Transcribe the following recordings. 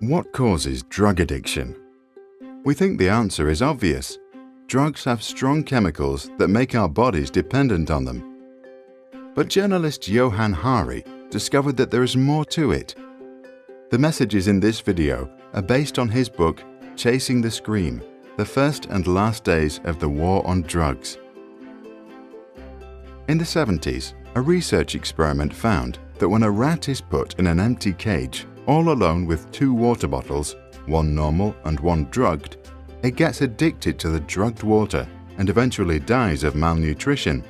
What causes drug addiction? We think the answer is obvious. Drugs have strong chemicals that make our bodies dependent on them. But journalist Johan Hari discovered that there is more to it. The messages in this video are based on his book, Chasing the Scream, The First and Last Days of the War on Drugs. In the 70s, a research experiment found that when a rat is put in an empty cage, all alone with 2 water bottles, one normal and one drugged, it gets addicted to the drugged water and eventually dies of malnutrition.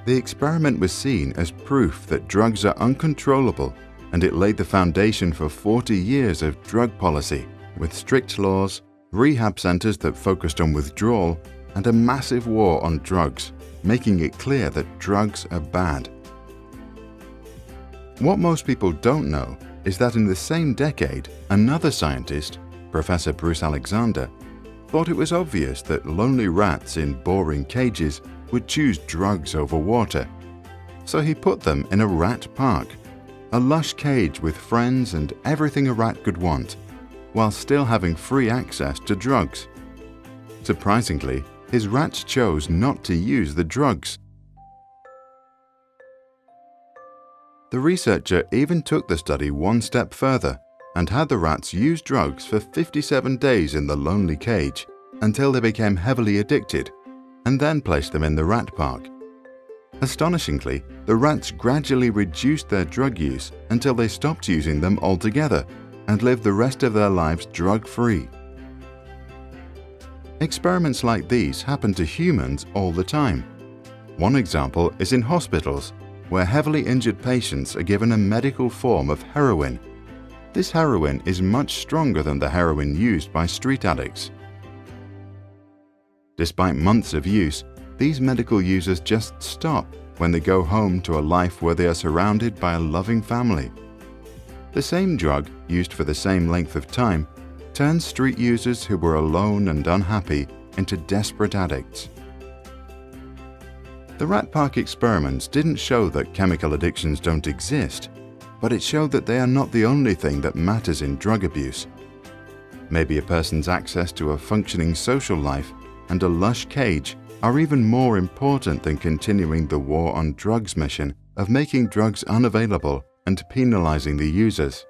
The experiment was seen as proof that drugs are uncontrollable, and it laid the foundation for 40 years of drug policy, with strict laws, rehab centers that focused on withdrawal, and a massive war on drugs, making it clear that drugs are bad. What most people don't know is that in the same decade, another scientist, Professor Bruce Alexander, thought it was obvious that lonely rats in boring cages would choose drugs over water. So he put them in a rat park, a lush cage with friends and everything a rat could want, while still having free access to drugs. Surprisingly, his rats chose not to use the drugs. The researcher even took the study one step further and had the rats use drugs for 57 days in the lonely cage until they became heavily addicted, and then placed them in the rat park. Astonishingly, the rats gradually reduced their drug use until they stopped using them altogether and lived the rest of their lives drug-free. Experiments like these happen to humans all the time. One example is in hospitals, where heavily injured patients are given a medical form of heroin. This heroin is much stronger than the heroin used by street addicts. Despite months of use, these medical users just stop when they go home to a life where they are surrounded by a loving family. The same drug, used for the same length of time, turns street users who were alone and unhappy into desperate addicts. The rat park experiments didn't show that chemical addictions don't exist, but it showed that they are not the only thing that matters in drug abuse. Maybe a person's access to a functioning social life and a lush cage are even more important than continuing the war on drugs mission of making drugs unavailable and penalizing the users.